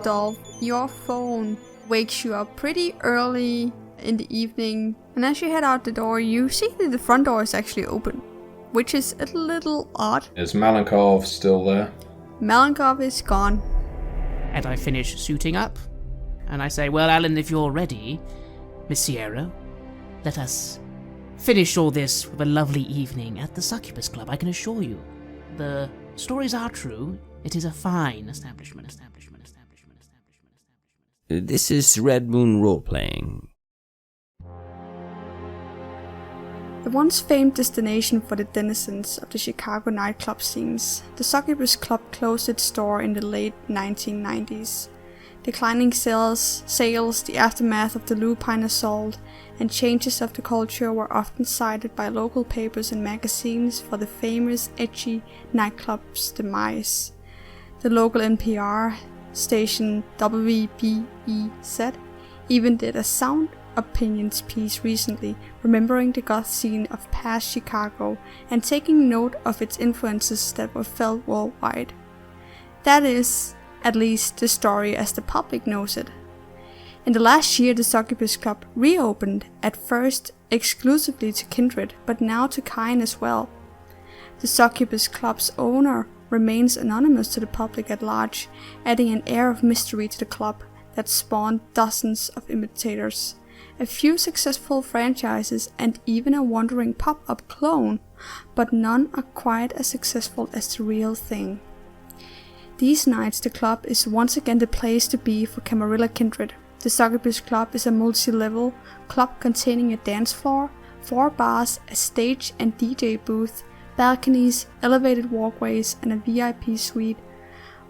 Dolph, your phone wakes you up pretty early in the evening, and as you head out the door, you see that the front door is actually open, which is a little odd. Is Malenkov still there? Malenkov is gone. And I finish suiting up, and I say, well, Alan, if you're ready, Miss Sierra, let us finish all this with a lovely evening at the Succubus Club. I can assure you, the stories are true. It is a fine establishment. This is Red Moon Role-Playing. The once famed destination for the denizens of the Chicago nightclub scenes, the Succubus Club closed its door in the late 1990s. Declining sales, the aftermath of the Lupine assault, and changes of the culture were often cited by local papers and magazines for the famous edgy nightclub's demise. The local NPR station WBEZ even did a sound opinions piece recently, remembering the goth scene of past Chicago and taking note of its influences that were felt worldwide. That is, at least, the story as the public knows it. In the last year, the Succubus Club reopened, at first exclusively to Kindred, but now to Kine as well. The Succubus Club's owner remains anonymous to the public at large, adding an air of mystery to the club that spawned dozens of imitators, a few successful franchises, and even a wandering pop-up clone, but none are quite as successful as the real thing. These nights the club is once again the place to be for Camarilla Kindred. The Succubus Club is a multi-level club containing a dance floor, 4 bars, a stage and DJ booth, balconies, elevated walkways, and a VIP suite,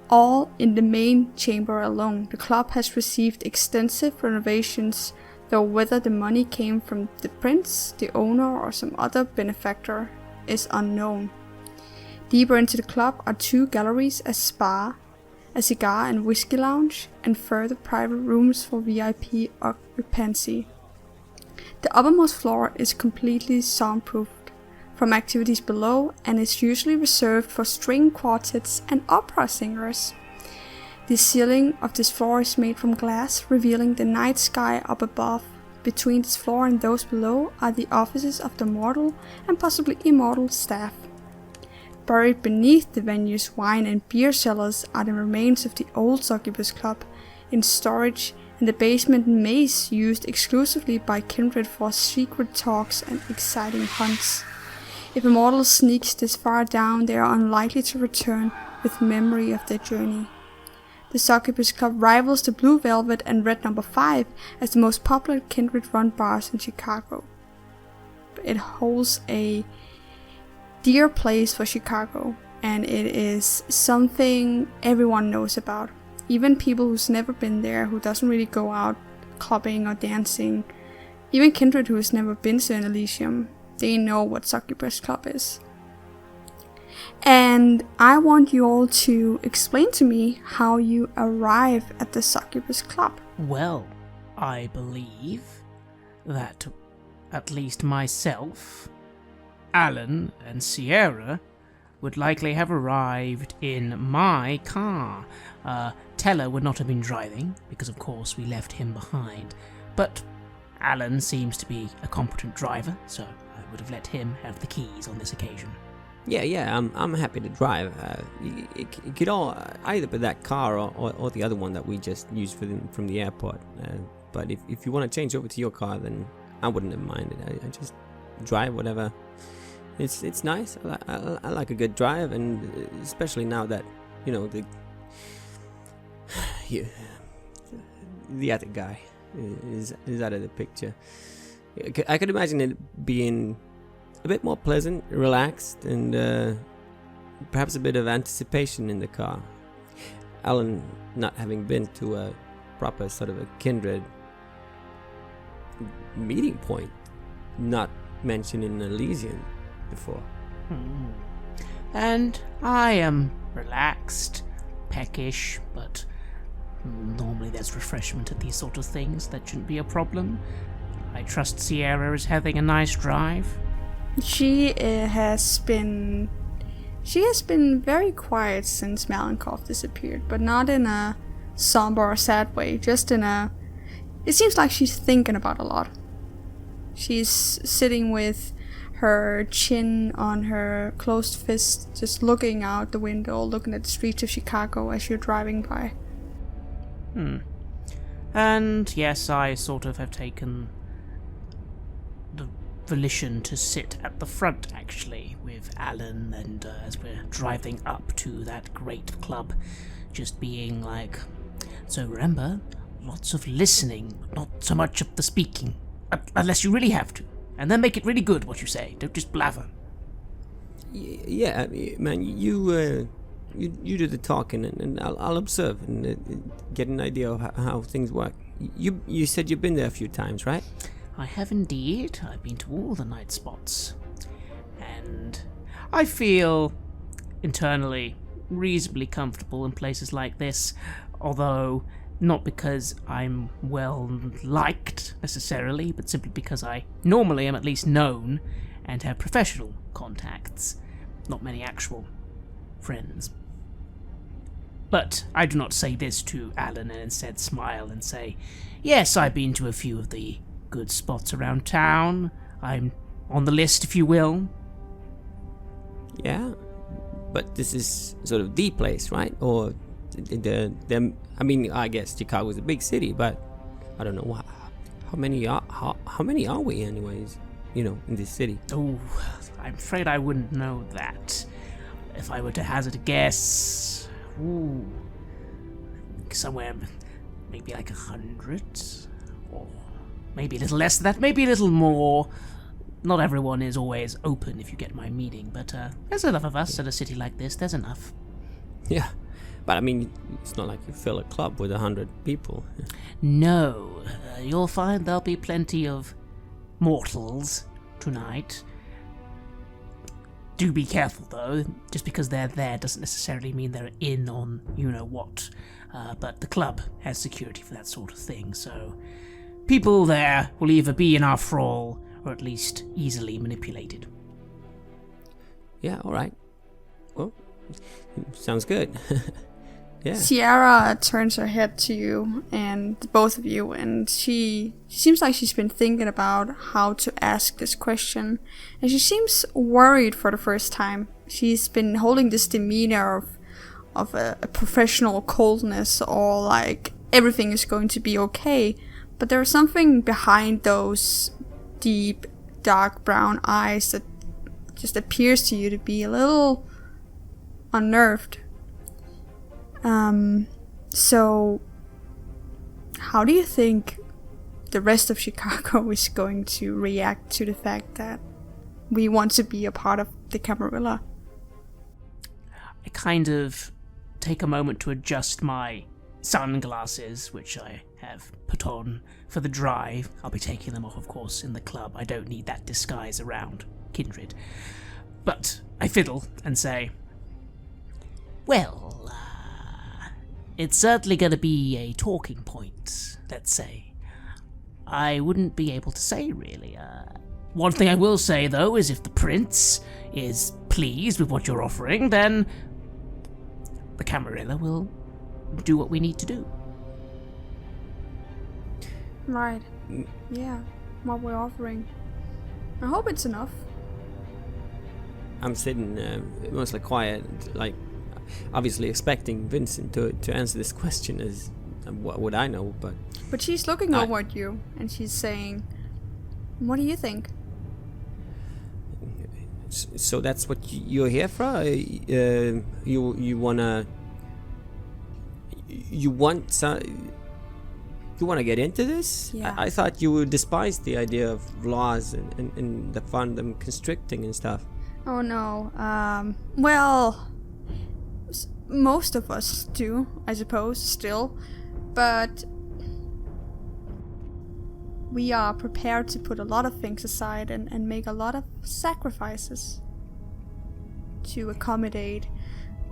all in the main chamber alone. The club has received extensive renovations, though whether the money came from the prince, the owner, or some other benefactor is unknown. Deeper into the club are 2 galleries, a spa, a cigar and whiskey lounge, and further private rooms for VIP occupancy. The uppermost floor is completely soundproofed from activities below and is usually reserved for string quartets and opera singers. The ceiling of this floor is made from glass, revealing the night sky up above. Between this floor and those below are the offices of the mortal and possibly immortal staff. Buried beneath the venue's wine and beer cellars are the remains of the old Succubus Club, in storage in the basement maze used exclusively by Kindred for secret talks and exciting hunts. If a mortal sneaks this far down, they are unlikely to return with memory of their journey. The Succubus Club rivals the Blue Velvet and Red No. 5 as the most popular Kindred-run bars in Chicago. It holds a dear place for Chicago, and it is something everyone knows about. Even people who's never been there, who doesn't really go out clubbing or dancing, even Kindred who has never been to an Elysium, they know what Succubus Club is. And I want you all to explain to me how you arrive at the Succubus Club. Well, I believe that at least myself, Alan, and Sierra would likely have arrived in my car. Teller would not have been driving, because of course we left him behind, but Alan seems to be a competent driver, so I would have let him have the keys on this occasion. Yeah, I'm happy to drive. It could all either be that car or the other one that we just used from the airport. But if you want to change over to your car, then I wouldn't have minded. I just drive whatever. It's nice. I like a good drive, and especially now that the other guy is out of the picture. I could imagine it being a bit more pleasant, relaxed, and perhaps a bit of anticipation in the car. Alan, not having been to a proper sort of a Kindred meeting point, not mentioned in Elysium before. And I am relaxed, peckish, but normally there's refreshment at these sort of things. That shouldn't be a problem. I trust Sierra is having a nice drive. She has been very quiet since Malenkov disappeared, but not in a somber or sad way, just in a... It seems like she's thinking about a lot. She's sitting with her chin on her closed fist, just looking out the window, looking at the streets of Chicago as you're driving by. And yes, I sort of have taken the volition to sit at the front, actually, with Alan, and as we're driving up to that great club, just being like, so remember, lots of listening, not so much of the speaking, unless you really have to, and then make it really good what you say, don't just blather. Yeah, man, you do the talking, and I'll observe and get an idea of how things work. You said you've been there a few times, right? I have indeed. I've been to all the night spots. And I feel internally reasonably comfortable in places like this, although not because I'm well liked necessarily, but simply because I normally am at least known and have professional contacts, not many actual friends. But I do not say this to Alan and instead smile and say, yes, I've been to a few of the good spots around town. I'm on the list, if you will. Yeah, but this is sort of the place, right? Or I mean, I guess Chicago's a big city, but I don't know how many are we anyways, in this city? Oh, I'm afraid I wouldn't know that. If I were to hazard a guess, somewhere maybe like 100, or maybe a little less than that, maybe a little more. Not everyone is always open, if you get my meaning, but there's enough of us at a city like this, there's enough. Yeah, but I mean, it's not like you fill a club with 100 people. No, you'll find there'll be plenty of mortals tonight. Do be careful, though. Just because they're there doesn't necessarily mean they're in on you-know-what. But the club has security for that sort of thing, so people there will either be in our thrall or at least easily manipulated. Yeah, alright. Well, sounds good. Yeah. Sierra turns her head to you and both of you, and she seems like she's been thinking about how to ask this question, and she seems worried for the first time. She's been holding this demeanor of a professional coldness, or like everything is going to be okay, but there's something behind those deep dark brown eyes that just appears to you to be a little unnerved. So how do you think the rest of Chicago is going to react to the fact that we want to be a part of the Camarilla? I kind of take a moment to adjust my sunglasses, which I have put on for the drive. I'll be taking them off, of course, in the club. I don't need that disguise around Kindred. But I fiddle and say, well, it's certainly going to be a talking point, let's say. I wouldn't be able to say, really. One thing I will say, though, is if the prince is pleased with what you're offering, then the Camarilla will do what we need to do. Right. Yeah, what we're offering. I hope it's enough. I'm sitting mostly quiet, like obviously expecting Vincent to answer this question as what would I know, but she's looking over at you and she's saying, what do you think? So that's what you're here for? You wanna get into this? Yeah. I thought you would despise the idea of laws and the fun them constricting and stuff. Oh no. Well, most of us do, I suppose, still, but we are prepared to put a lot of things aside and make a lot of sacrifices to accommodate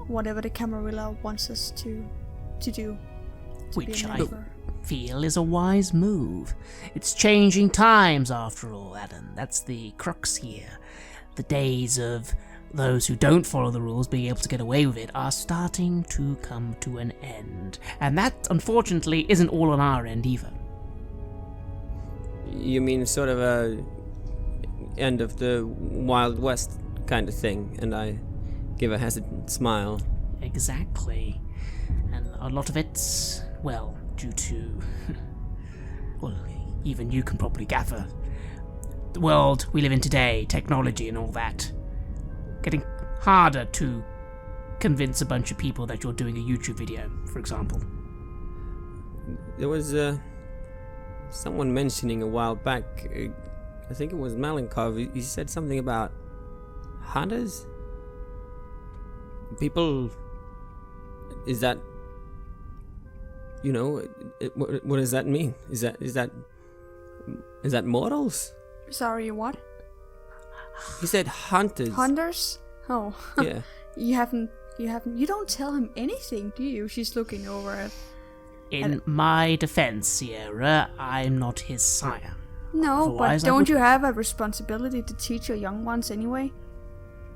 whatever the Camarilla wants us to do. Which I feel is a wise move. It's changing times, after all, Adam. That's the crux here. The days of those who don't follow the rules being able to get away with it are starting to come to an end. And that, unfortunately, isn't all on our end either. You mean sort of a end of the Wild West kind of thing? And I give a hesitant smile. Exactly. And a lot of it's, well, due to... well, even you can probably gather. The world we live in today, technology and all that. Getting harder to convince a bunch of people that you're doing a YouTube video, for example. There was someone mentioning a while back, I think it was Malenkov, he said something about hunters? People... Is that... You know, what does that mean? Is that mortals? Sorry, what? He said hunters. Hunters? Oh. Yeah. You don't tell him anything, do you? She's looking over it. In my defense, Sierra, I'm not his sire. No, Otherwise, but don't you have a responsibility to teach your young ones anyway?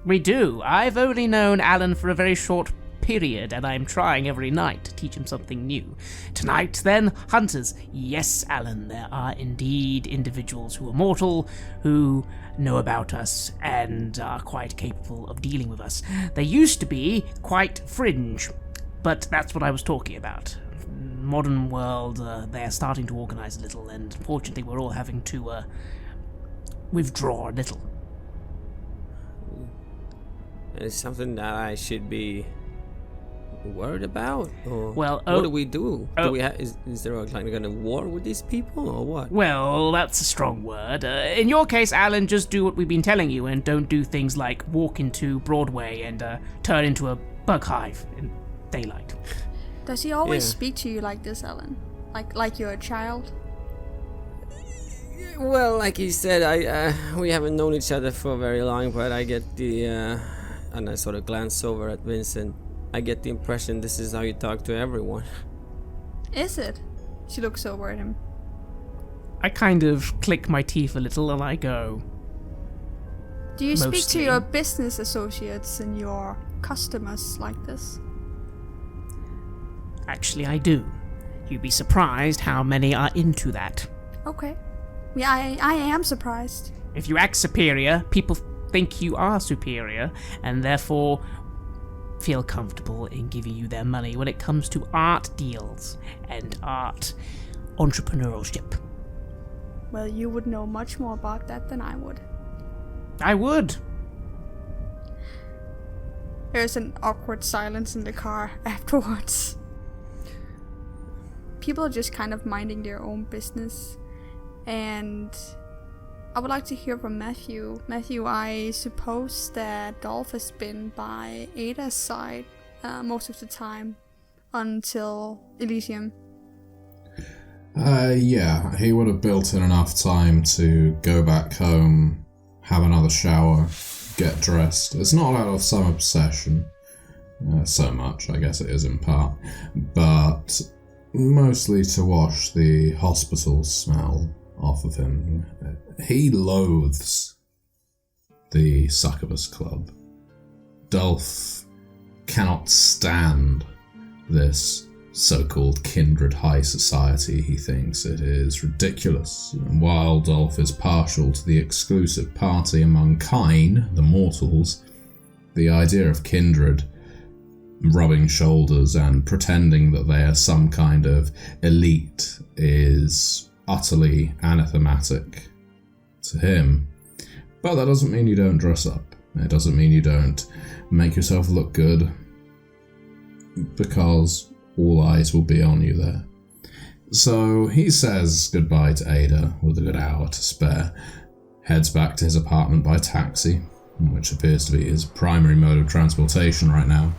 We do. I've only known Alan for a very short period, and I'm trying every night to teach him something new. Tonight, then, hunters. Yes, Alan, there are indeed individuals who are mortal, who know about us, and are quite capable of dealing with us. They used to be quite fringe, but that's what I was talking about. Modern world, they're starting to organize a little, and fortunately we're all having to withdraw a little. It's something that I should be worried about? Or well, what do we do? Is there a kind of war with these people, or what? Well, that's a strong word. In your case, Alan, just do what we've been telling you, and don't do things like walk into Broadway and turn into a bug hive in daylight. Does he always speak to you like this, Alan? Like you're a child? Well, like he said, we haven't known each other for very long, but I get the and I sort of glance over at Vincent. I get the impression this is how you talk to everyone. Is it? She looks over at him. I kind of click my teeth a little and I go... Do you speak to Mostly. your business associates and your customers like this? Actually, I do. You'd be surprised how many are into that. Okay. Yeah, I am surprised. If you act superior, people think you are superior, and therefore feel comfortable in giving you their money when it comes to art deals and art entrepreneurship. Well, you would know much more about that than I would. I would. There's an awkward silence in the car afterwards. People are just kind of minding their own business. And I would like to hear from Matthew. Matthew, I suppose that Dolph has been by Ada's side most of the time until Elysium. Yeah, he would have built in enough time to go back home, have another shower, get dressed. It's not out of some obsession, so much, I guess it is in part, but mostly to wash the hospital smell off of him. He loathes the Succubus Club. Dolph cannot stand this so-called kindred high society. He thinks it is ridiculous. And while Dolph is partial to the exclusive party among kine, the mortals, the idea of kindred rubbing shoulders and pretending that they are some kind of elite is utterly anathematic to him. But that doesn't mean you don't dress up. It doesn't mean you don't make yourself look good, because all eyes will be on you there. So he says goodbye to Ada with a good hour to spare, heads back to his apartment by taxi, which appears to be his primary mode of transportation right now.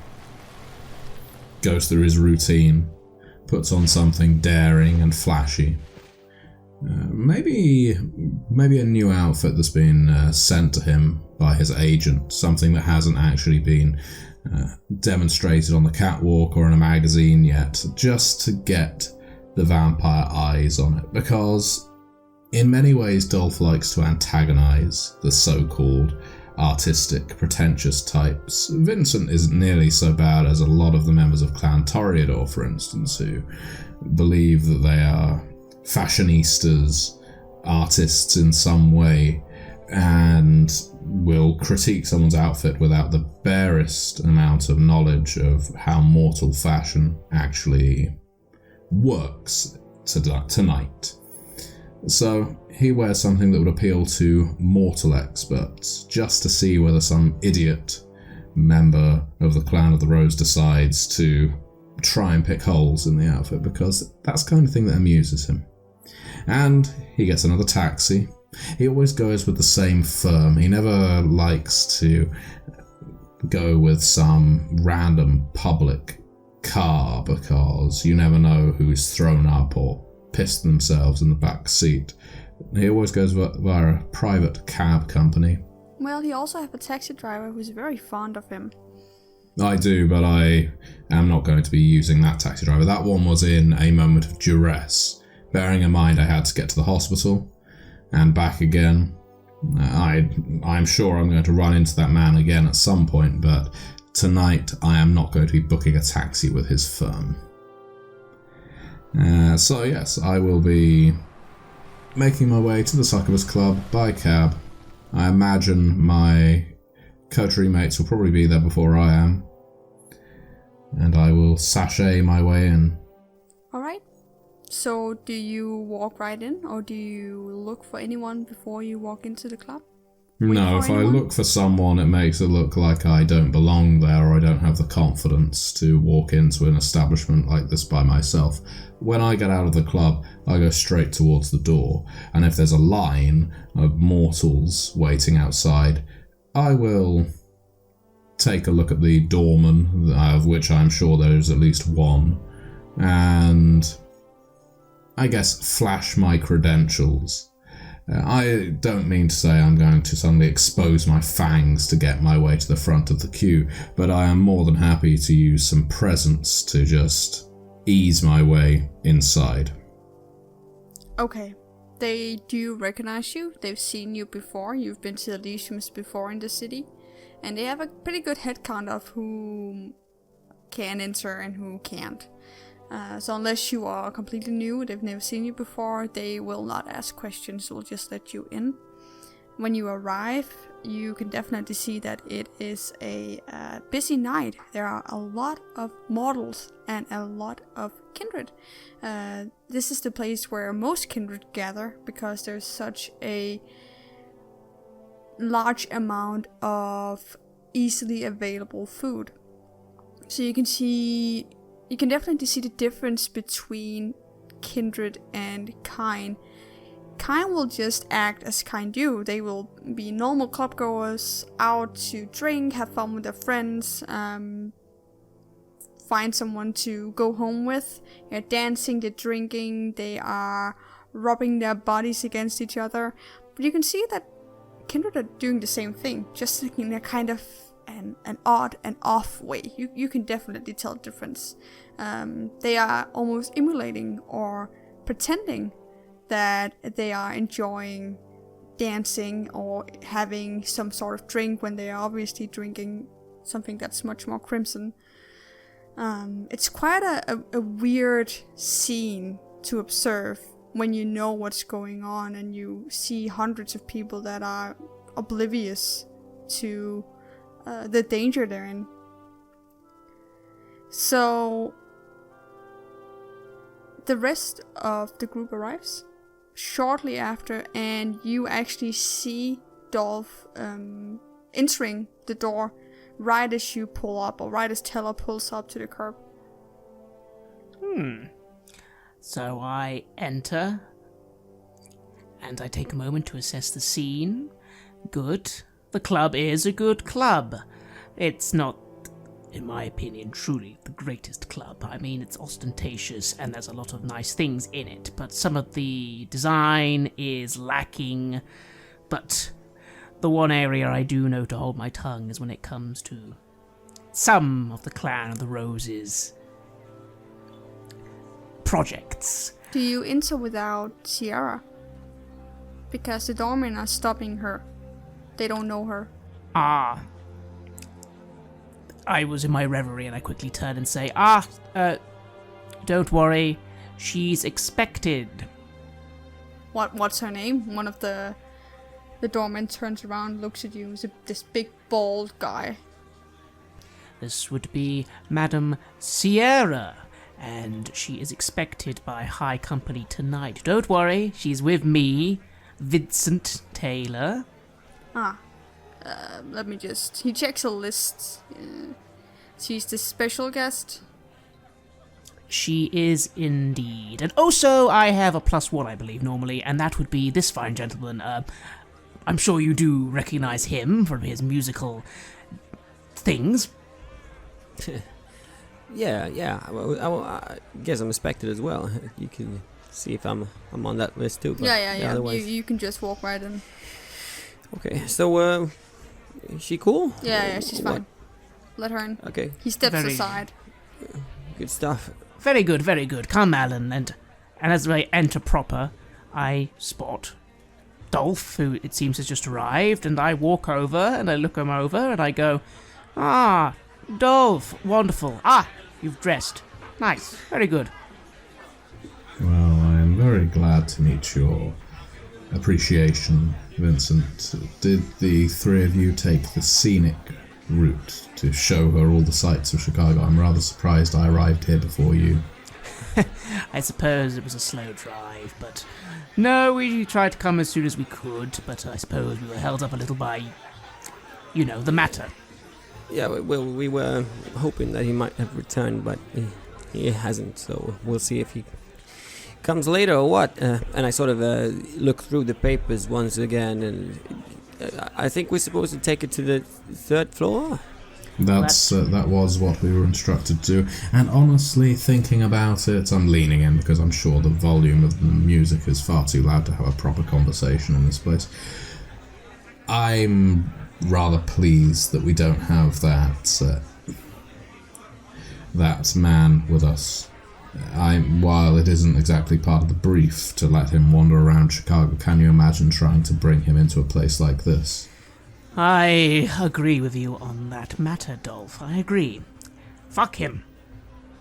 Goes through his routine, puts on something daring and flashy. Maybe a new outfit that's been sent to him by his agent, something that hasn't actually been demonstrated on the catwalk or in a magazine yet, just to get the vampire eyes on it, because in many ways Dolph likes to antagonize the so-called artistic, pretentious types. Vincent isn't nearly so bad as a lot of the members of Clan Toreador, for instance, who believe that they are fashionistas, artists in some way, and will critique someone's outfit without the barest amount of knowledge of how mortal fashion actually works tonight. So he wears something that would appeal to mortal experts, just to see whether some idiot member of the Clan of the Rose decides to try and pick holes in the outfit, because that's the kind of thing that amuses him. And he gets another taxi. He always goes with the same firm. He never likes to go with some random public car, because you never know who's thrown up or pissed themselves in the back seat. He always goes via a private cab company. Well, he also has a taxi driver who's very fond of him. I do, but I am not going to be using that taxi driver. That one was in a moment of duress, bearing in mind I had to get to the hospital and back again. I'm sure I'm going to run into that man again at some point, but tonight I am not going to be booking a taxi with his firm. So yes, I will be making my way to the Succubus Club by cab. I imagine my coterie mates will probably be there before I am, and I will sashay my way in. Alright. So do you walk right in, or do you look for anyone before you walk into the club? No, if I look for someone, it makes it look like I don't belong there, or I don't have the confidence to walk into an establishment like this by myself. When I get out of the club, I go straight towards the door, and if there's a line of mortals waiting outside, I will take a look at the doorman, of which I'm sure there is at least one, and I guess flash my credentials. I don't mean to say I'm going to suddenly expose my fangs to get my way to the front of the queue, but I am more than happy to use some presence to just ease my way inside. Okay. They do recognize you. They've seen you before. You've been to the Elysiums before in the city. And they have a pretty good head count of who can enter and who can't. So unless you are completely new, they've never seen you before, they will not ask questions, they'll just let you in. When you arrive, you can definitely see that it is a busy night. There are a lot of mortals and a lot of kindred. This is the place where most kindred gather, because there's such a large amount of easily available food. So you can definitely see the difference between kindred and kind. Kind will just act as kind do. They will be normal clubgoers, out to drink, have fun with their friends, find someone to go home with. They're dancing, they're drinking, they are rubbing their bodies against each other. But you can see that kindred are doing the same thing, just in a kind of an odd and off way. You can definitely tell the difference. They are almost emulating or pretending that they are enjoying dancing or having some sort of drink when they are obviously drinking something that's much more crimson. It's quite a weird scene to observe when you know what's going on and you see hundreds of people that are oblivious to the danger they're in. So the rest of the group arrives shortly after, and you actually see Dolph entering the door right as you pull up, or right as Teller pulls up to the curb. So I enter, and I take a moment to assess the scene. Good. The club is a good club. It's not, in my opinion, truly the greatest club. I mean, it's ostentatious and there's a lot of nice things in it, but some of the design is lacking. But the one area I do know to hold my tongue is when it comes to some of the Clan of the Roses projects. Do you enter without Sierra? Because the doormen are stopping her. They don't know her. I was in my reverie and I quickly turn and say, don't worry, she's expected. What's her name? One of the doorman turns around, looks at you. This big bald guy. This would be Madame Sierra, and she is expected by high company tonight. Don't worry, she's with me, Vincent Taylor. Let me just... He checks a list. She's the special guest. She is indeed. And also, I have a +1, I believe, normally, and that would be this fine gentleman. I'm sure you do recognize him from his musical things. Yeah. Well, I guess I'm expected as well. You can see if I'm on that list too. But Yeah. Otherwise... You can just walk right in. Okay, so is she cool? Yeah, she's fine. Let her in. Okay. He steps aside. Good stuff. Very good, very good. Come, Alan, and as I enter proper, I spot Dolph, who it seems has just arrived, and I walk over, and I look him over, and I go, Dolph, wonderful. You've dressed. Nice, very good. Well, I am very glad to meet your appreciation, Vincent. Did the three of you take the scenic route to show her all the sights of Chicago? I'm rather surprised I arrived here before you. I suppose it was a slow drive, but... No, we tried to come as soon as we could, but I suppose we were held up a little by, the matter. Yeah, well, we were hoping that he might have returned, but he hasn't, so we'll see if he comes later or what. And I sort of look through the papers once again, and I think we're supposed to take it to the 3rd floor. That was what we were instructed to do. And honestly, thinking about it, I'm leaning in because I'm sure the volume of the music is far too loud to have a proper conversation in this place. I'm rather pleased that we don't have that man with us. While it isn't exactly part of the brief to let him wander around Chicago, can you imagine trying to bring him into a place like this? I agree with you on that matter, Dolph. I agree. Fuck him.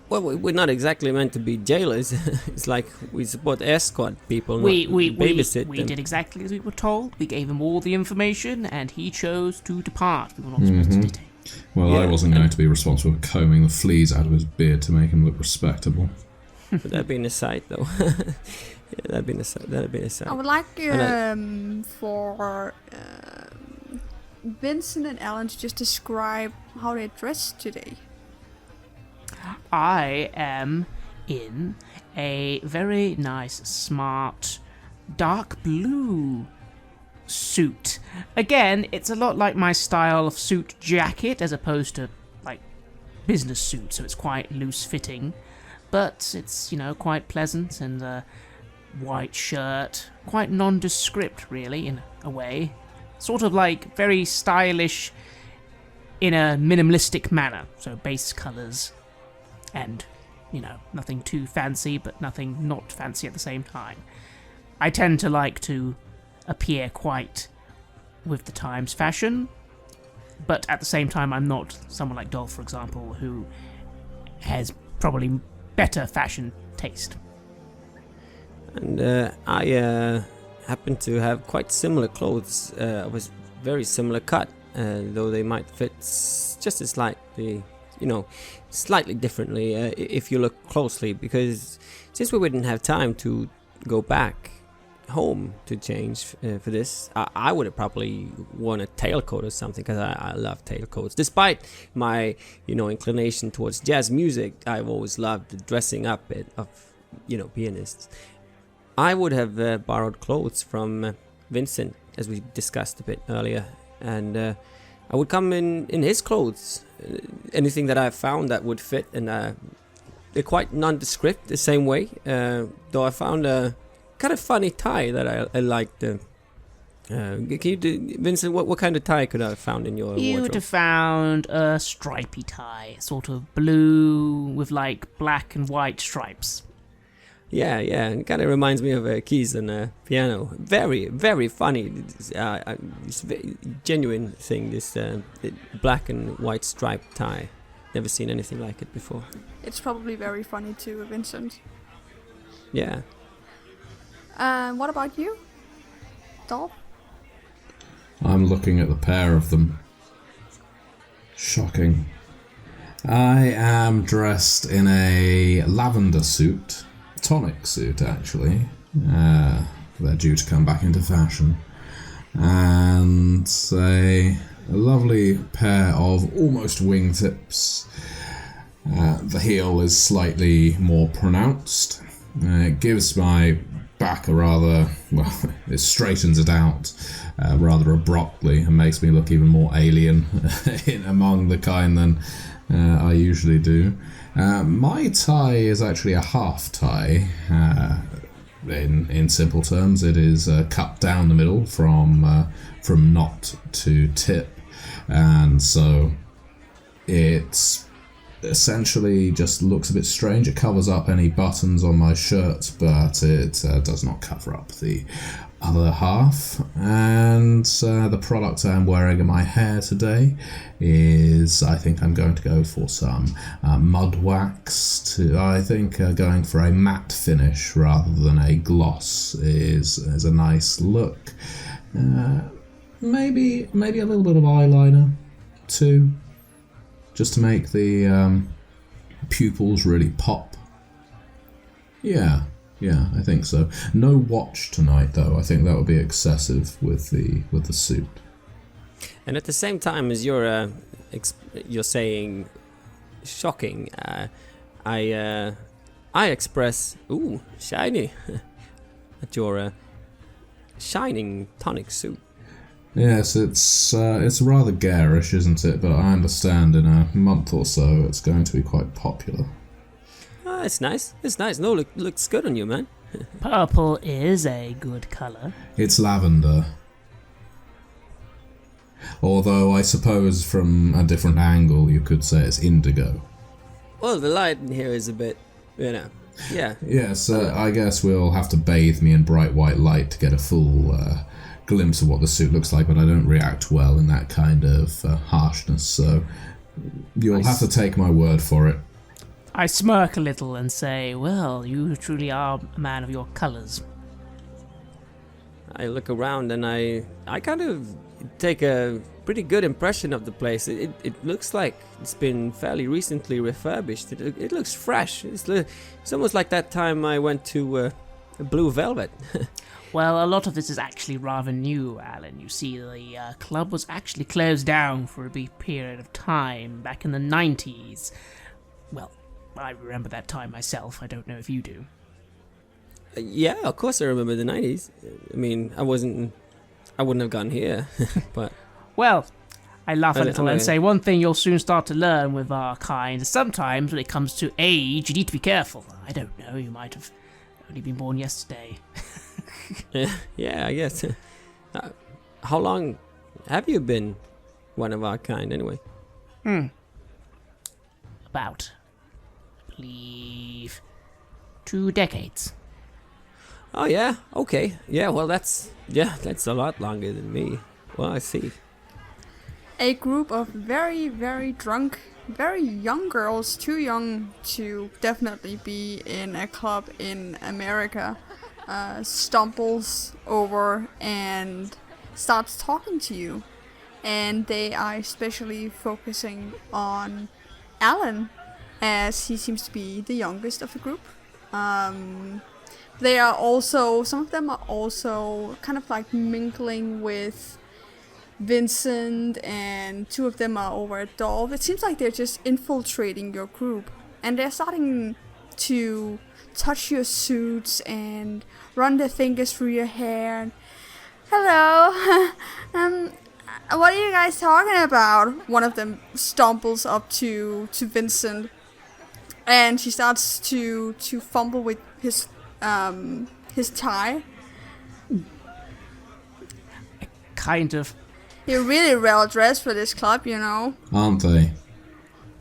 Well, we're not exactly meant to be jailers. It's like we support escort people, We babysit them. did exactly as we were told. We gave him all the information, and he chose to depart. We were not supposed to detain. Well, yeah. I wasn't going to be responsible for combing the fleas out of his beard to make him look respectable. But that'd be an aside, though. That'd be an aside. I would like for Vincent and Alan to just describe how they dressed today. I am in a very nice, smart, dark blue suit. Again, it's a lot like my style of suit jacket as opposed to, business suit, so it's quite loose-fitting. But it's, quite pleasant, and a white shirt. Quite nondescript, really, in a way. Sort of very stylish in a minimalistic manner. So base colours and, nothing too fancy, but nothing not fancy at the same time. I tend to like to appear quite with the times fashion, but at the same time I'm not someone like Dolph, for example, who has probably better fashion taste. And I happen to have quite similar clothes. I was very similar cut, though they might fit just as slightly, slightly differently if you look closely, because since we wouldn't have time to go back home to change for this, I would have probably worn a tailcoat or something, because I love tailcoats. Despite my, inclination towards jazz music, I've always loved the dressing up bit of, pianists. I would have borrowed clothes from Vincent, as we discussed a bit earlier, and I would come in his clothes. Anything that I found that would fit, and they're quite nondescript the same way, though I found a kind of funny tie that I liked. Can you do, Vincent, what kind of tie could I have found in your wardrobe? You would have found a stripy tie, sort of blue with black and white stripes. Yeah, it kind of reminds me of keys on a piano. Very, very funny. It's a genuine thing, this black and white striped tie. Never seen anything like it before. It's probably very funny too, Vincent. Yeah. What about you, Dolph? I'm looking at the pair of them. Shocking. I am dressed in a lavender suit. Tonic suit, actually. They're due to come back into fashion. And a lovely pair of almost wingtips. The heel is slightly more pronounced. It gives my back a rather, well, it straightens it out rather abruptly and makes me look even more alien in among the kind than I usually do. My tie is actually a half tie. In simple terms, it is cut down the middle from knot to tip, and so it's essentially just looks a bit strange. It covers up any buttons on my shirt, but it does not cover up the other half. And the product I'm wearing in my hair today is, I think I'm going to go for some mud wax. I think going for a matte finish rather than a gloss is a nice look. Maybe a little bit of eyeliner too, just to make the pupils really pop. Yeah, I think so. No watch tonight, though. I think that would be excessive with the suit. And at the same time as you're saying shocking, I express shiny at your shining tonic suit. Yes, it's rather garish, isn't it? But I understand in a month or so it's going to be quite popular. It's nice. No, looks good on you, man. Purple is a good colour. It's lavender. Although I suppose from a different angle you could say it's indigo. Well, the light in here is a bit, yeah. Yes, I guess we'll have to bathe me in bright white light to get a full glimpse of what the suit looks like, but I don't react well in that kind of harshness, so you'll have to take my word for it. I smirk a little and say, well, you truly are a man of your colours. I look around and I kind of take a pretty good impression of the place. It looks like it's been fairly recently refurbished. It looks fresh. It's almost like that time I went to Blue Velvet. Well, a lot of this is actually rather new, Alan. You see, the club was actually closed down for a brief period of time back in the 90s. Well, I remember that time myself. I don't know if you do. Yeah, of course I remember the 90s. I mean, I wouldn't have gone here, but... Well, I laugh a little and say one thing you'll soon start to learn with our kind is sometimes when it comes to age, you need to be careful. I don't know, you might have only been born yesterday. Yeah, I guess. How long have you been one of our kind, anyway? About, I believe, 2 decades. Oh, yeah, okay. Yeah, well, that's a lot longer than me. Well, I see. A group of very, very drunk, very young girls, too young to definitely be in a club in America, stumbles over and starts talking to you. And they are especially focusing on Alan, as he seems to be the youngest of the group. They are also, some of them are also kind of like mingling with Vincent, and 2 of them are over at Dolph. It seems like they're just infiltrating your group, and they're starting to touch your suits and run their fingers through your hair. Hello, what are you guys talking about? One of them stumbles up to Vincent, and she starts to fumble with his tie. Kind of. You're really well dressed for this club, you know. Aren't they?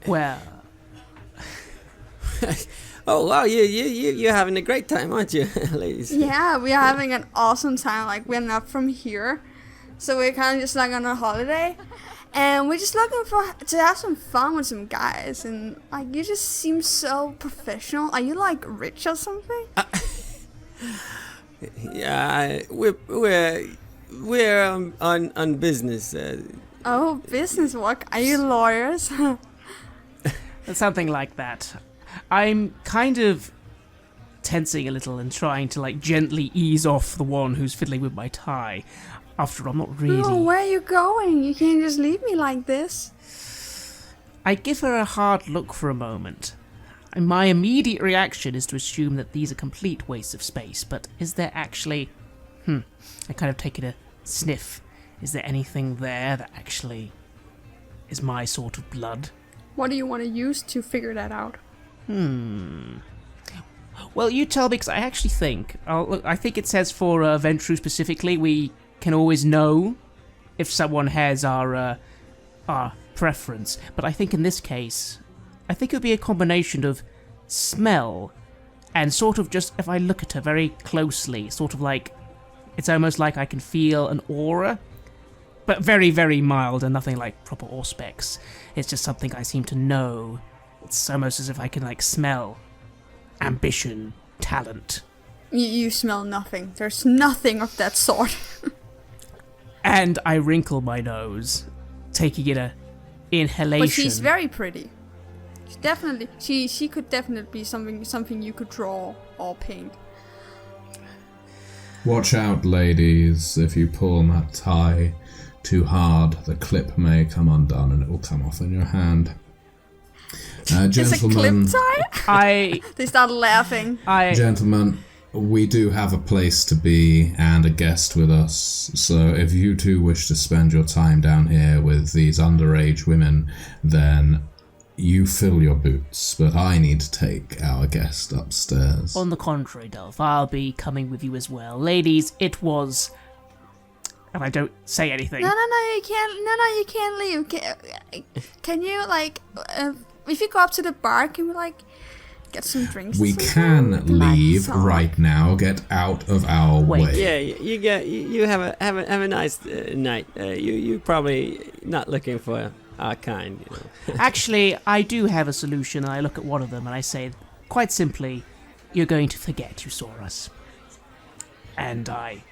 Well... Oh wow, you're having a great time, aren't you, ladies? Yeah, we are having an awesome time. Like, we're not from here, so we're kind of just like on a holiday, and we're just looking to have some fun with some guys. And like, you just seem so professional. Are you like rich or something? Yeah, we're on business. Oh, business work. Are you lawyers? Something like that. I'm kind of tensing a little and trying to like gently ease off the one who's fiddling with my tie. After all, I'm not really... Oh, where are you going? You can't just leave me like this. I give her a hard look for a moment. And my immediate reaction is to assume that these are complete wastes of space, but is there actually... I kind of take it a sniff. Is there anything there that actually is my sort of blood? What do you want to use to figure that out? Well, you tell me, because I actually think... I think it says for Ventrue specifically, we can always know if someone has our preference. But I think in this case, I think it would be a combination of smell and sort of just, if I look at her very closely, sort of like... It's almost like I can feel an aura, but very, very mild and nothing like proper auspex. It's just something I seem to know. It's almost as if I can like smell ambition, talent. You smell nothing. There's nothing of that sort. And I wrinkle my nose, taking in a inhalation. But she's very pretty. She definitely, she could definitely be something you could draw or paint. Watch out, ladies. If you pull that tie too hard, the clip may come undone and it will come off in your hand. Gentlemen, it's a clip tie? They start laughing. Gentlemen, we do have a place to be and a guest with us, so if you two wish to spend your time down here with these underage women, then you fill your boots, but I need to take our guest upstairs. On the contrary, Dolph, I'll be coming with you as well. Ladies, it was... And I don't say anything. No, you can't leave. Can you, like, if you go up to the bar, can we, like, get some drinks? We can leave right now. Get out of our way. Yeah, you have a nice night. You probably not looking for our kind. You know. Actually, I do have a solution. I look at one of them and I say, quite simply, you're going to forget you saw us. And I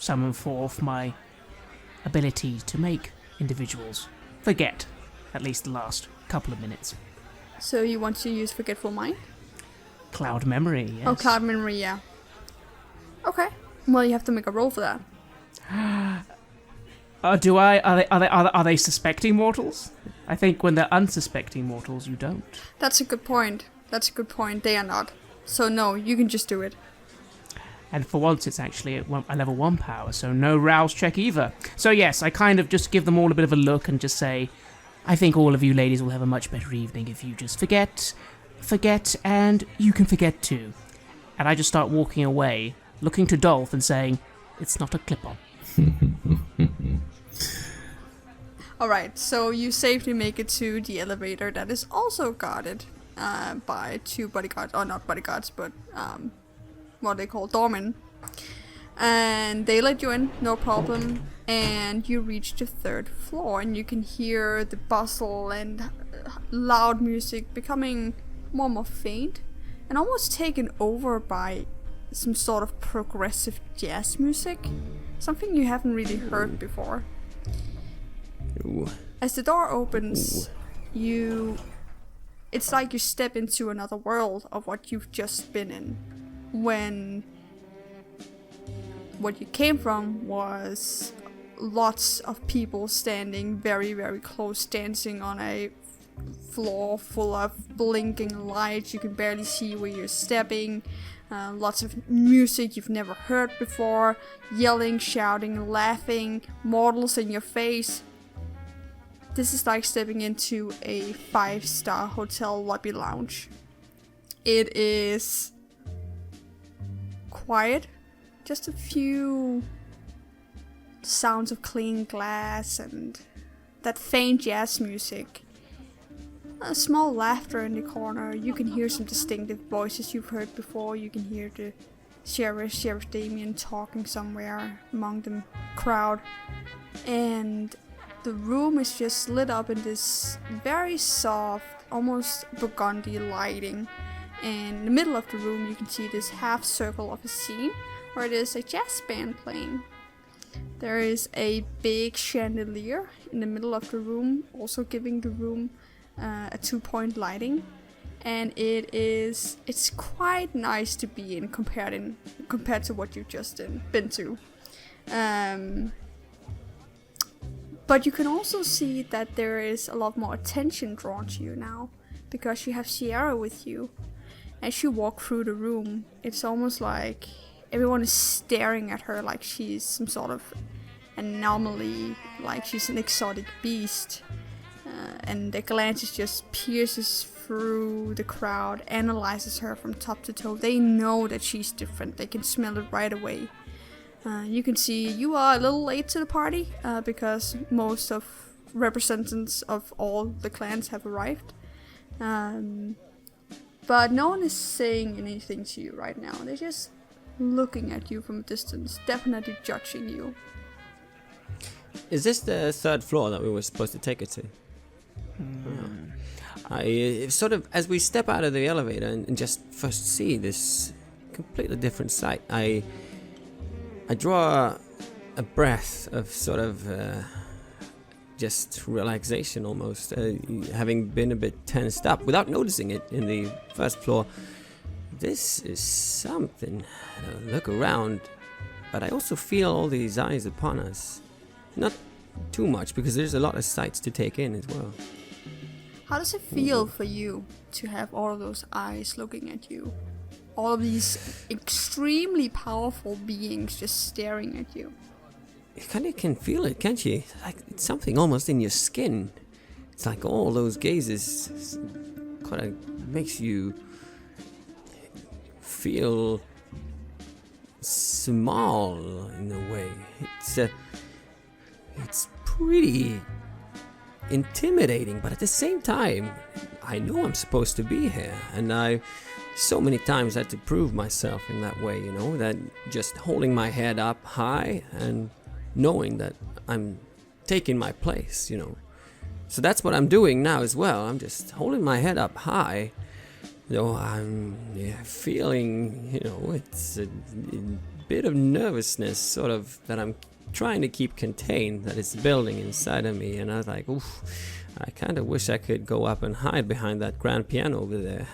summon forth my ability to make individuals forget at least the last couple of minutes. So you want to use Forgetful Mind? Cloud memory, yes. Oh, cloud memory, yeah. Okay. Well, you have to make a roll for that. Do I? Are they suspecting mortals? I think when they're unsuspecting mortals, you don't. That's a good point. They are not. So no, you can just do it. And for once, it's actually a level 1 power, so no rouse check either. So yes, I kind of just give them all a bit of a look and just say, I think all of you ladies will have a much better evening if you just forget, and you can forget too. And I just start walking away, looking to Dolph and saying, it's not a clip-on. Alright, so you safely make it to the elevator that is also guarded by 2 bodyguards, or not bodyguards, but what they call doormen. And they let you in, no problem, and you reach the 3rd floor, and you can hear the bustle and loud music becoming more and more faint, and almost taken over by some sort of progressive jazz music, something you haven't really heard before. Ooh. As the door opens, it's like you step into another world of what you've just been in, when what you came from was lots of people standing very, very close, dancing on a floor full of blinking lights. You can barely see where you're stepping. Lots of music you've never heard before. Yelling, shouting, laughing. Mortals in your face. This is like stepping into a 5-star hotel lobby lounge. It is quiet. Just a few sounds of clean glass and that faint jazz music. a small laughter in the corner. You can hear some distinctive voices you've heard before. You can hear the Sheriff Damien talking somewhere among the crowd. And the room is just lit up in this very soft, almost burgundy lighting. And in the middle of the room you can see this half circle of a scene where it is a jazz band playing. There is a big chandelier in the middle of the room, also giving the room a 2-point lighting. And it's quite nice to be in compared to what you've just been to. But you can also see that there is a lot more attention drawn to you now, because you have Sierra with you. As you walk through the room, it's almost like everyone is staring at her like she's some sort of anomaly, like she's an exotic beast. And their glances just pierces through the crowd, analyzes her from top to toe. They know that she's different. They can smell it right away. You can see you are a little late to the party because most of representatives of all the clans have arrived. But no one is saying anything to you right now. They're just looking at you from a distance, definitely judging you. Is this the 3rd floor that we were supposed to take her to? I sort of, as we step out of the elevator and just first see this completely different sight, I draw a breath of sort of just relaxation almost, having been a bit tensed up without noticing it in the 1st floor. This is something. Look around, but I also feel all these eyes upon us. Not too much, because there's a lot of sights to take in as well. How does it feel for you to have all of those eyes looking at you? All of these extremely powerful beings just staring at you. You kind of can feel it, can't you? Like it's something almost in your skin. It's like all those gazes kind of makes you feel small in a way. It's pretty intimidating, but at the same time, I know I'm supposed to be here, and I so many times had to prove myself in that way, you know, that just holding my head up high and knowing that I'm taking my place, you know. So that's what I'm doing now as well. I'm just holding my head up high, though I'm feeling, you know, it's a bit of nervousness sort of that I'm trying to keep contained, that it's building inside of me. And I was like, oof, I kind of wish I could go up and hide behind that grand piano over there.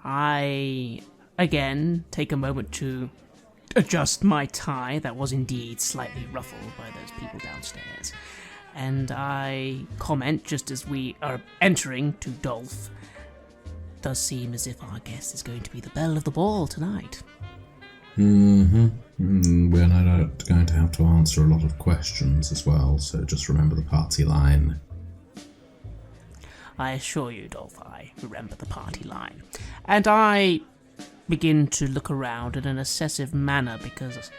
I, again, take a moment to adjust my tie that was indeed slightly ruffled by those people downstairs. And I comment, just as we are entering, to Dolph, does seem as if our guest is going to be the belle of the ball tonight. We're no doubt going to have to answer a lot of questions as well, so just remember the party line. I assure you, Dolph, I remember the party line. And I begin to look around in an obsessive manner because,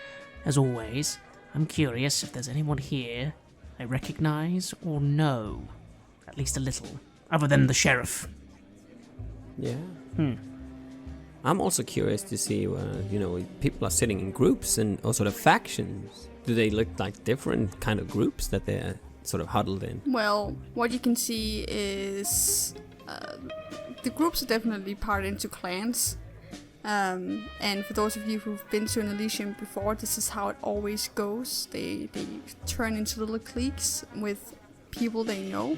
as always, I'm curious if there's anyone here I recognize or know, at least a little, other than the sheriff. Yeah. I'm also curious to see, you know, people are sitting in groups and or sort of factions. Do they look like different kind of groups that they're sort of huddled in? Well, what you can see is the groups are definitely parted into clans. And for those of you who've been to an Elysium before, this is how it always goes. They turn into little cliques with people they know.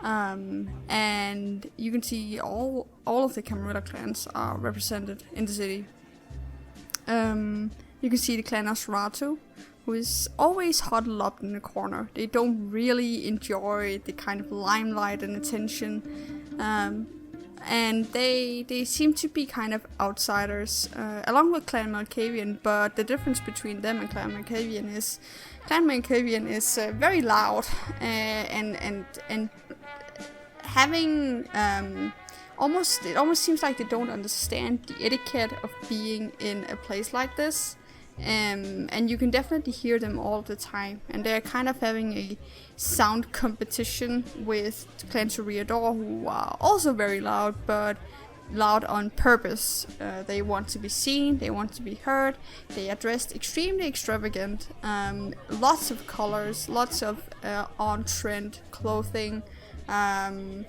And you can see all of the Camarilla clans are represented in the city. You can see the clan Nosferatu, who is always huddled up in the corner. They don't really enjoy the kind of limelight and attention. And they seem to be kind of outsiders, along with Clan Malkavian, but the difference between them and Clan Malkavian is very loud and having it almost seems like they don't understand the etiquette of being in a place like this, And you can definitely hear them all the time. And they're kind of having a sound competition with Clan Toreador, who are also very loud, but loud on purpose. They want to be seen, they want to be heard. They are dressed extremely extravagant. Lots of colors, lots of on-trend clothing. And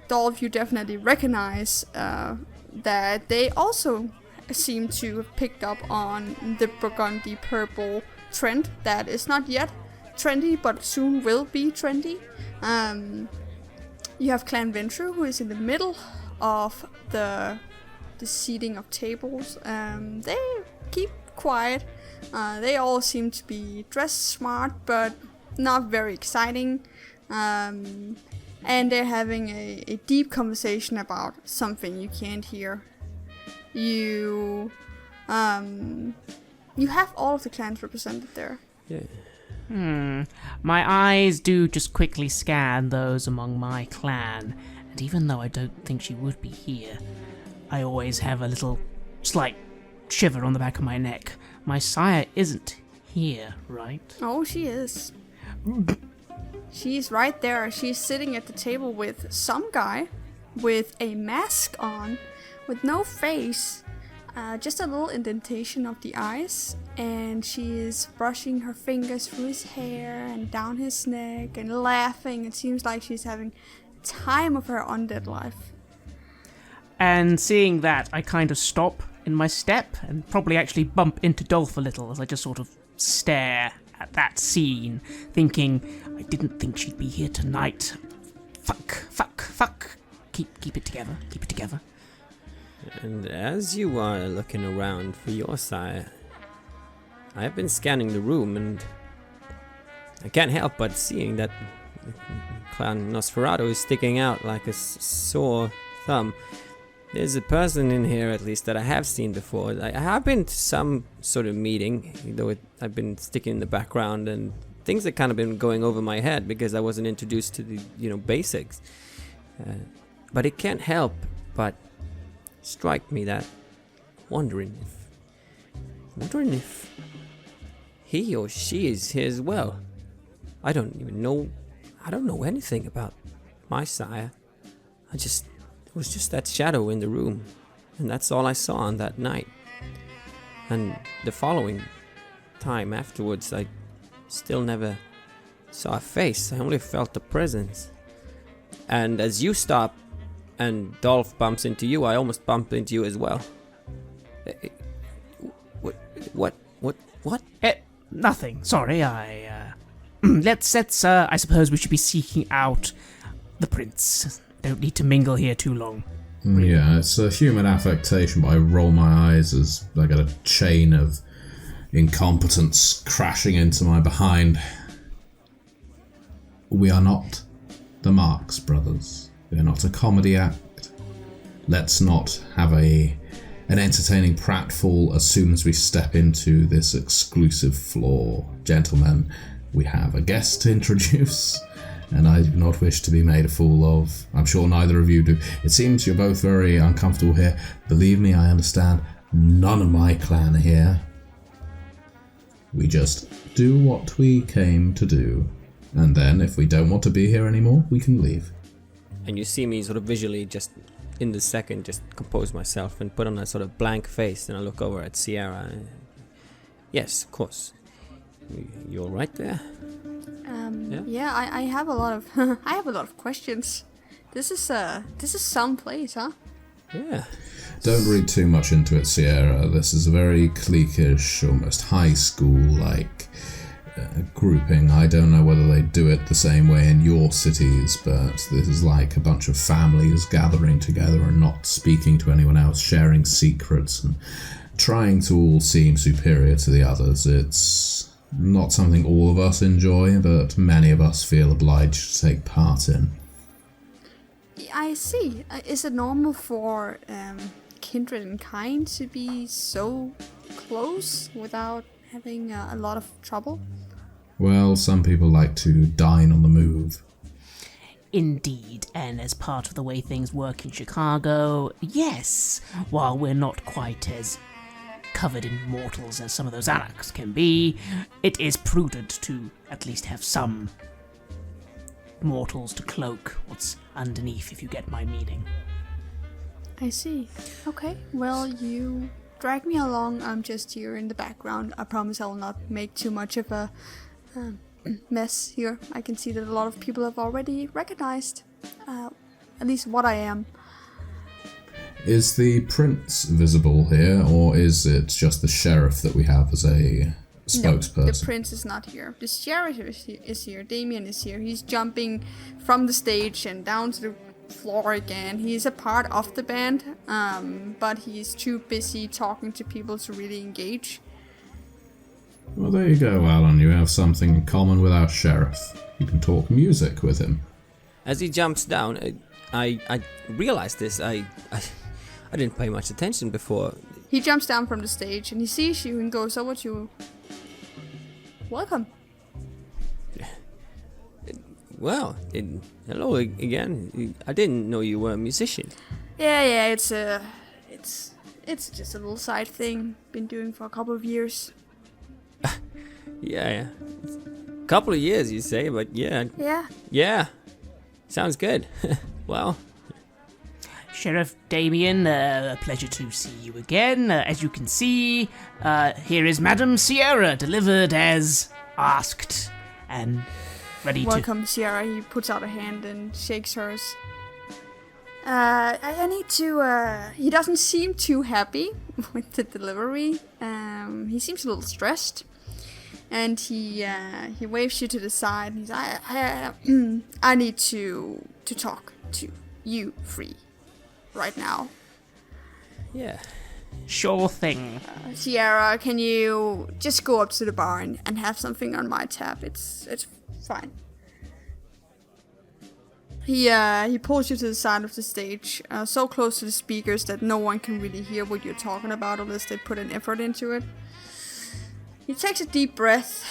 Dolph, you definitely recognize that they also seem to have picked up on the burgundy purple trend that is not yet trendy but soon will be trendy. You have Clan Venture, who is in the middle of the seating of tables. They keep quiet. They all seem to be dressed smart but not very exciting. And they're having a deep conversation about something you can't hear. You have all of the clans represented there. Yeah. My eyes do just quickly scan those among my clan, and even though I don't think she would be here, I always have a little slight shiver on the back of my neck. My sire isn't here, right? Oh, she is. She's right there. She's sitting at the table with some guy with a mask on, with no face, just a little indentation of the eyes, and she is brushing her fingers through his hair and down his neck and laughing. It seems like she's having time of her undead life. And seeing that, I kind of stop in my step and probably actually bump into Dolph a little as I just sort of stare at that scene, thinking, I didn't think she'd be here tonight. Fuck. Keep it together. And as you are looking around for your sire, I have been scanning the room, and I can't help but seeing that Clan Nosferatu is sticking out like a sore thumb. There's a person in here, at least, that I have seen before. I have been to some sort of meeting, though I've been sticking in the background, and things have kind of been going over my head because I wasn't introduced to the basics. But it can't help but strike me that wondering if he or she is here as well. I don't know anything about my sire. It was just that shadow in the room, and that's all I saw on that night. And the following time afterwards, I still never saw a face. I only felt a presence. And as you stop and Dolph bumps into you, I almost bumped into you as well. What? Nothing. Sorry, let's, I suppose we should be seeking out the prince. Don't need to mingle here too long. Yeah, it's a human affectation, but I roll my eyes as I get a chain of incompetence crashing into my behind. We are not the Marx Brothers. We are not a comedy act. Let's not have an entertaining pratfall as soon as we step into this exclusive floor. Gentlemen, we have a guest to introduce, and I do not wish to be made a fool of. I'm sure neither of you do. It seems you're both very uncomfortable here. Believe me, I understand. None of my clan are here. We just do what we came to do. And then, if we don't want to be here anymore, we can leave. And you see me sort of visually just in the second just compose myself and put on a sort of blank face, and I look over at Sierra. Yes, of course. You all right there? Yeah, I have a lot of I have a lot of questions. This is some place, huh? Yeah. Don't read too much into it, Sierra. This is a very cliquish, almost high school-like grouping. I don't know whether they do it the same way in your cities, but this is like a bunch of families gathering together and not speaking to anyone else, sharing secrets and trying to all seem superior to the others. It's not something all of us enjoy, but many of us feel obliged to take part in. I see. Is it normal for kindred and kind to be so close without having a lot of trouble? Well, some people like to dine on the move. Indeed, and as part of the way things work in Chicago, yes, while we're not quite as covered in mortals as some of those anarchs can be, it is prudent to at least have some mortals to cloak what's underneath, if you get my meaning. I see. Okay, well, you drag me along. I'm just here in the background. I promise I will not make too much of a mess here. I can see that a lot of people have already recognized at least what I am. Is the prince visible here, or is it just the sheriff that we have as a spokesperson? No, the prince is not here. The sheriff is here. Damien is here. He's jumping from the stage and down to the floor again. He's a part of the band, but he's too busy talking to people to really engage. Well, there you go, Alan. You have something in common with our sheriff. You can talk music with him. As he jumps down, I realized this. I didn't pay much attention before. He jumps down from the stage and he sees you and goes over to you. Welcome. Well, hello again. I didn't know you were a musician. Yeah, it's just a little side thing. Been doing for a couple of years. Yeah. Couple of years, you say, but yeah. Yeah. Sounds good. Well. Sheriff Damien, a pleasure to see you again. As you can see, here is Madame Sierra, delivered as asked, and ready Welcome, Sierra. He puts out a hand and shakes hers. I need to, he doesn't seem too happy with the delivery. He seems a little stressed. And he waves you to the side. And he's I need to talk to you free right now. Yeah. Sure thing. Sierra, can you just go up to the bar and have something on my tab? It's fine. He pulls you to the side of the stage, so close to the speakers that no one can really hear what you're talking about unless they put an effort into it. He takes a deep breath.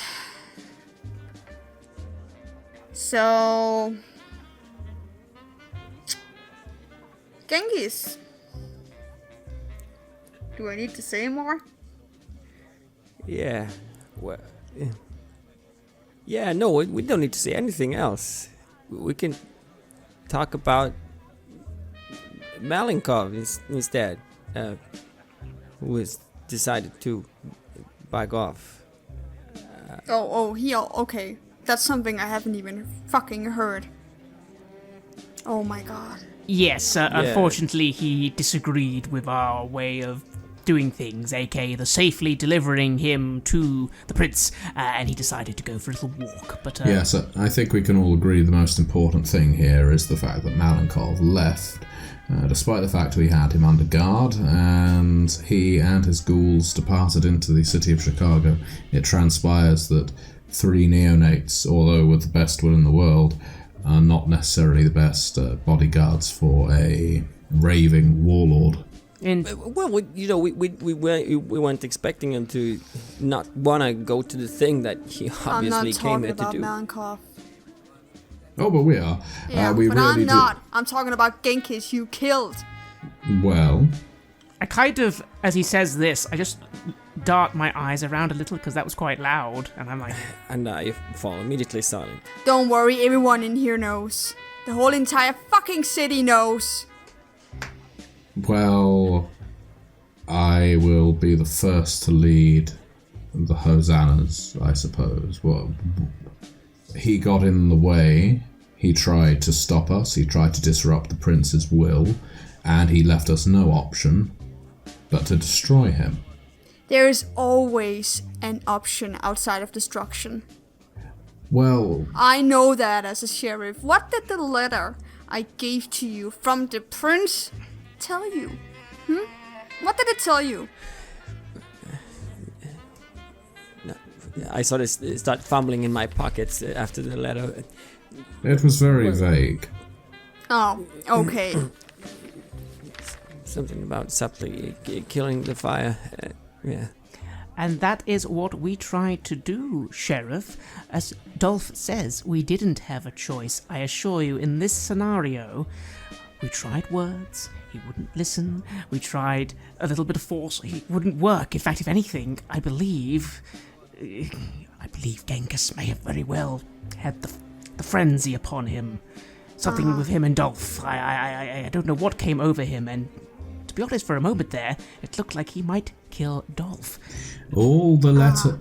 So, Genghis, do I need to say more? Yeah. Well. Yeah. No, we don't need to say anything else. We can talk about Malenkov instead, who has decided to back off. Okay. That's something I haven't even fucking heard. Oh my god. Yes, unfortunately he disagreed with our way of doing things, aka the safely delivering him to the prince, and he decided to go for a little walk. But yes, I think we can all agree the most important thing here is the fact that Malenkov left, despite the fact we had him under guard, and he and his ghouls departed into the city of Chicago. It transpires that 3 neonates, although with the best will in the world, are not necessarily the best bodyguards for a raving warlord. Well, we weren't expecting him to not want to go to the thing that he obviously came here to do. I'm not talking about Malenkov. Oh, but we are. Yeah, we but really I'm not. I'm talking about Genghis you killed. Well, I kind of, as he says this, I just dart my eyes around a little because that was quite loud, and I'm like... And I fall immediately silent. Don't worry, everyone in here knows. The whole entire fucking city knows. Well, I will be the first to lead the hosannas, I suppose. Well, he got in the way. He tried to stop us. He tried to disrupt the prince's will, and he left us no option but to destroy him. There is always an option outside of destruction. Well... I know that as a sheriff. What did the letter I gave to you from the prince tell you? What did it tell you? I sort of start fumbling in my pockets after the letter. It was very vague. Oh, okay. Something about subtly killing the fire. Yeah. And that is what we tried to do, Sheriff. As Dolph says, we didn't have a choice. I assure you, in this scenario, We tried words, he wouldn't listen. We tried a little bit of force, he wouldn't work. In fact, if anything, I believe Genghis may have very well had the frenzy upon him. Something with him and Dolph. I don't know what came over him, and to be honest, for a moment there, it looked like he might kill Dolph. All the letter...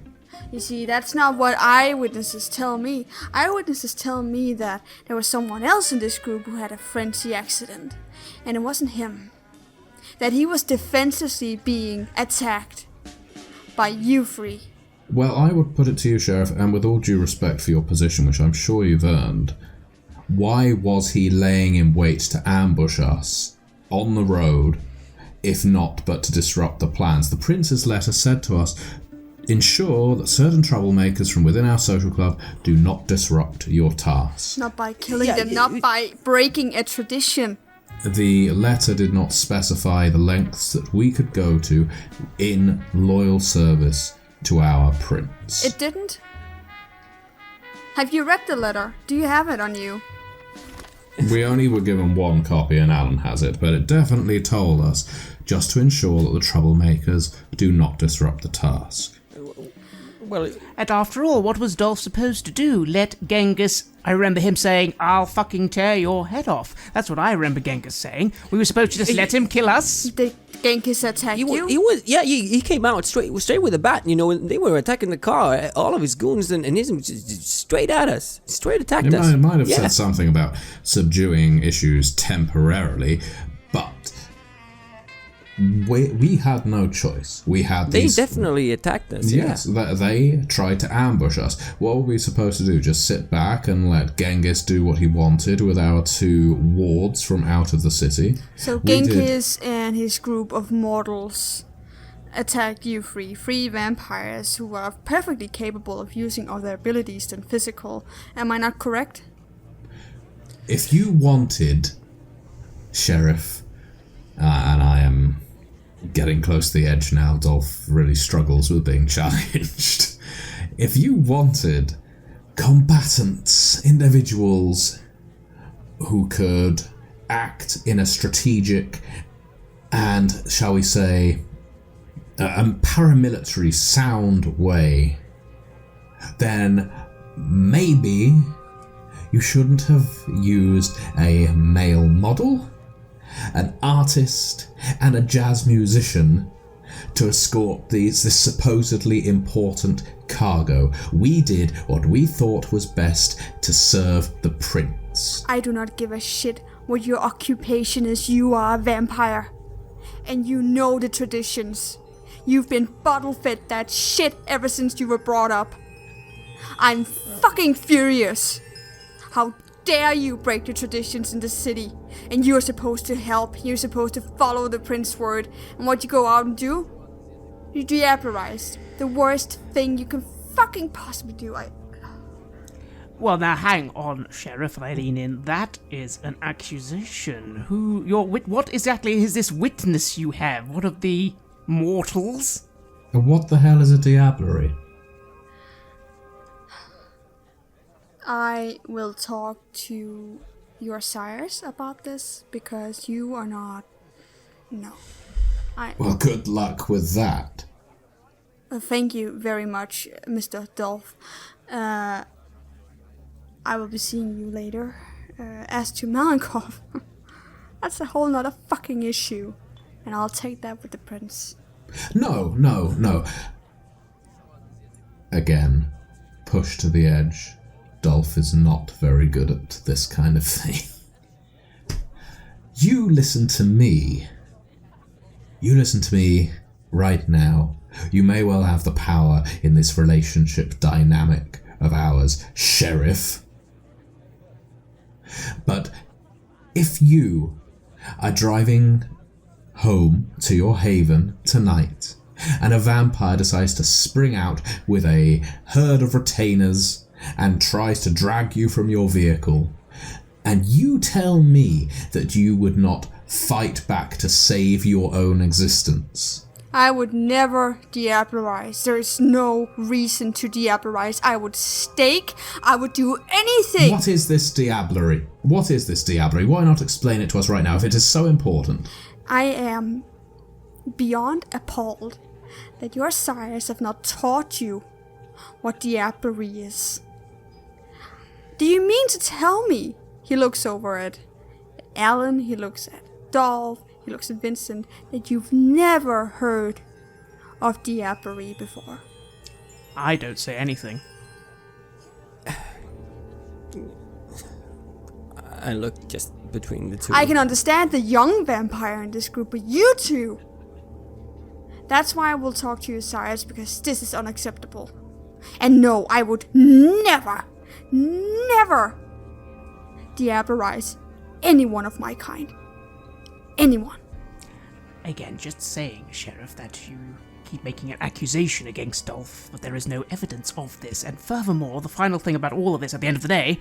You see, that's not what eyewitnesses tell me. Eyewitnesses tell me that there was someone else in this group who had a frenzy accident, and it wasn't him. That he was defensively being attacked by you three. Well, I would put it to you, Sheriff, and with all due respect for your position, which I'm sure you've earned, why was he laying in wait to ambush us on the road, if not but to disrupt the plans? The Prince's letter said to us, ensure that certain troublemakers from within our social club do not disrupt your tasks. Not by killing them, not by breaking a tradition. The letter did not specify the lengths that we could go to in loyal service to our prince. It didn't? Have you read the letter? Do you have it on you? We only were given one copy and Alan has it, but it definitely told us just to ensure that the troublemakers do not disrupt the task. Well, And after all, what was Dolph supposed to do? Let Genghis... I remember him saying, I'll fucking tear your head off. That's what I remember Genghis saying. We were supposed to just let him kill us. Did Genghis attack you? He came out straight with a bat, and they were attacking the car. All of his goons and his just straight at us. Straight attacked us. It might have said something about subduing issues temporarily, but we had no choice. They definitely attacked us. Yes, they tried to ambush us. What were we supposed to do? Just sit back and let Genghis do what he wanted with our two wards from out of the city? So Genghis and his group of mortals attacked you three vampires who are perfectly capable of using other abilities than physical. Am I not correct? If you wanted, Sheriff, and I am getting close to the edge now, Dolph really struggles with being challenged. If you wanted combatants, individuals who could act in a strategic and, shall we say, a paramilitary sound way, then maybe you shouldn't have used a male model, an artist, and a jazz musician to escort this supposedly important cargo. We did what we thought was best to serve the prince. I do not give a shit what your occupation is. You are a vampire. And you know the traditions. You've been bottle-fed that shit ever since you were brought up. I'm fucking furious. How dare you break the traditions in the city? And you're supposed to help. You're supposed to follow the prince's word. And what you go out and do? You diabolize. The worst thing you can fucking possibly do. Well, now hang on, Sheriff, I lean in. That is an accusation. What exactly is this witness you have? One of the mortals? What the hell is a diablerie? I will talk to your sires about this, because you are not... No. Well, good luck with that. Thank you very much, Mr. Dolph. I will be seeing you later. As to Malenkov, that's a whole nother fucking issue. And I'll take that with the prince. No. Again, pushed to the edge. Dolph is not very good at this kind of thing. You listen to me. You listen to me right now. You may well have the power in this relationship dynamic of ours, Sheriff. But if you are driving home to your haven tonight and a vampire decides to spring out with a herd of retainers and tries to drag you from your vehicle, and you tell me that you would not fight back to save your own existence, I would never diablerize. There is no reason to diablerize. I would stake. I would do anything. What is this diablerie? What is this diablerie? Why not explain it to us right now if it is so important? I am beyond appalled that your sires have not taught you what diablerie is. Do you mean to tell me? He looks over at Alan, he looks at Dolph, he looks at Vincent, that you've never heard of diablerie before. I don't say anything. I look just between the two. I can understand the young vampire in this group, but you two! That's why I will talk to your sires, because this is unacceptable. And no, I would never diablerize anyone of my kind. Anyone. Again, just saying, Sheriff, that you keep making an accusation against Dolph, but there is no evidence of this. And furthermore, the final thing about all of this at the end of the day,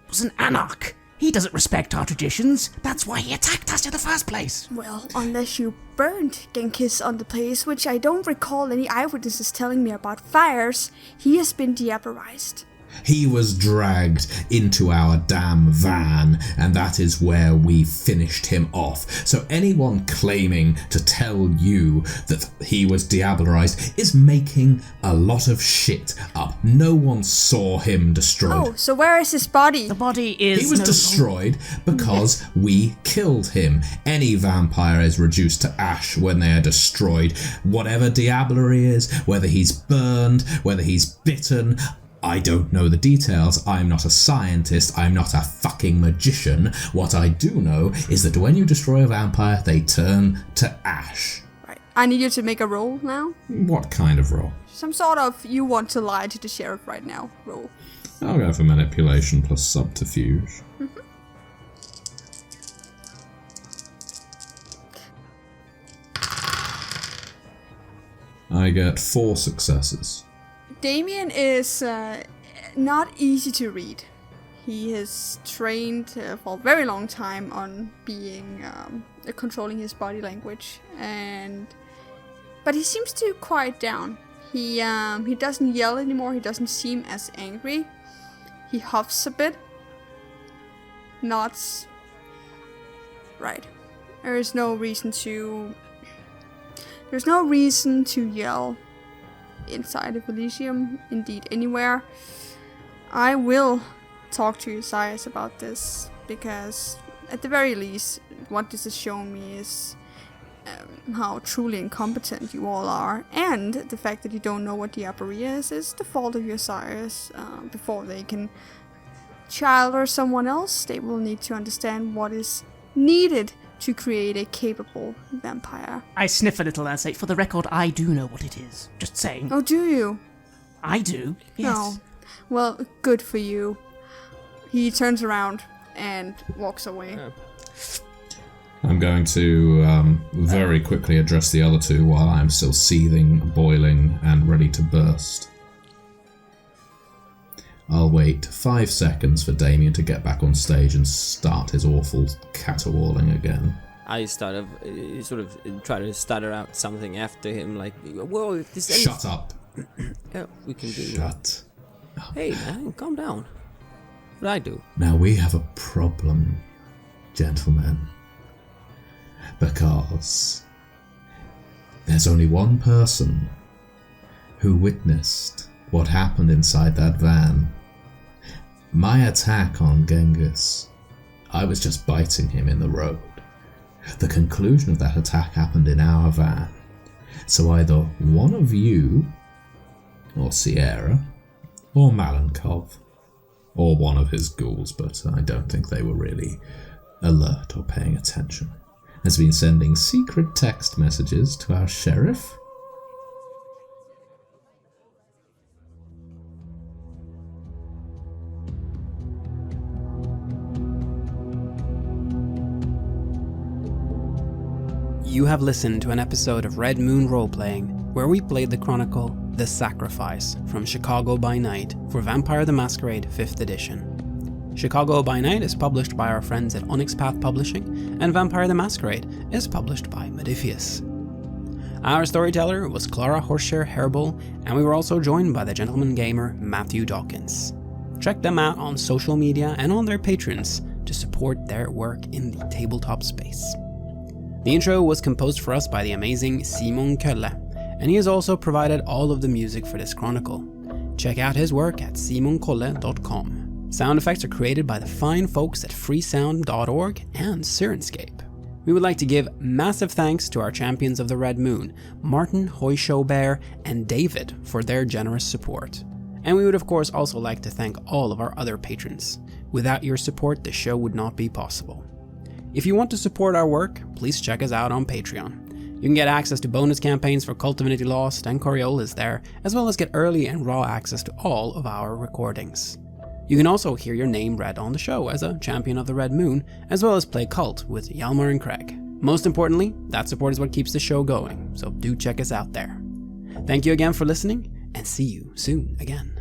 was an anarch. He doesn't respect our traditions. That's why he attacked us in the first place. Well, unless you burned Genghis on the place, which I don't recall any eyewitnesses telling me about fires, he has been diablerized. He was dragged into our damn van, and that is where we finished him off. So anyone claiming to tell you that he was diablerized is making a lot of shit up. No one saw him destroyed. Oh, so where is his body? The body is... He was destroyed because we killed him. Any vampire is reduced to ash when they are destroyed. Whatever diablerie is, whether he's burned, whether he's bitten... I don't know the details. I'm not a scientist. I'm not a fucking magician. What I do know is that when you destroy a vampire, they turn to ash. Right. I need you to make a roll now. What kind of roll? Some sort of you want to lie to the sheriff right now roll. I'll go for manipulation plus subterfuge. I get 4 successes. Damien is not easy to read. He has trained for a very long time on being controlling his body language, but he seems to quiet down. He doesn't yell anymore. He doesn't seem as angry. He huffs a bit, nods. Right. There's no reason to yell inside of Elysium, indeed anywhere. I will talk to your sires about this, because at the very least what this has shown me is how truly incompetent you all are, and the fact that you don't know what diablerie is the fault of your sires. Before they can childbear someone else, they will need to understand what is needed to create a capable vampire. I sniff a little and say, for the record, I do know what it is. Just saying. Oh, do you? I do, yes. Oh, well, good for you. He turns around and walks away. I'm going to very quickly address the other two while I'm still seething, boiling, and ready to burst. I'll wait 5 seconds for Damien to get back on stage and start his awful caterwauling again. I sort of try to stutter out something after him, like, "Whoa, if this ends..." Shut up. Yeah, we can do. Shut up. Hey, man, calm down. What I do? Now we have a problem, gentlemen. Because there's only one person who witnessed what happened inside that van. My attack on Genghis, I was just biting him in the road. The conclusion of that attack happened in our van. So either one of you, or Sierra, or Malenkov, or one of his ghouls, but I don't think they were really alert or paying attention, has been sending secret text messages to our sheriff. You have listened to an episode of Red Moon Roleplaying, where we played the chronicle The Sacrifice from Chicago by Night for Vampire the Masquerade 5th edition. Chicago by Night is published by our friends at Onyx Path Publishing, and Vampire the Masquerade is published by Modiphius. Our storyteller was Klara Horskjær Herbøl, and we were also joined by the gentleman gamer Matthew Dawkins. Check them out on social media and on their patrons to support their work in the tabletop space. The intro was composed for us by the amazing Simon Kølle, and he has also provided all of the music for this chronicle. Check out his work at simonkolle.com. Sound effects are created by the fine folks at freesound.org and Sirenscape. We would like to give massive thanks to our champions of the Red Moon, Martin, Heuschober, and David, for their generous support. And we would of course also like to thank all of our other patrons. Without your support, the show would not be possible. If you want to support our work, please check us out on Patreon. You can get access to bonus campaigns for Cult Divinity Lost and Coriolis there, as well as get early and raw access to all of our recordings. You can also hear your name read on the show as a champion of the Red Moon, as well as play Cult with Hjalmar and Craig. Most importantly, that support is what keeps the show going, so do check us out there. Thank you again for listening, and see you soon again.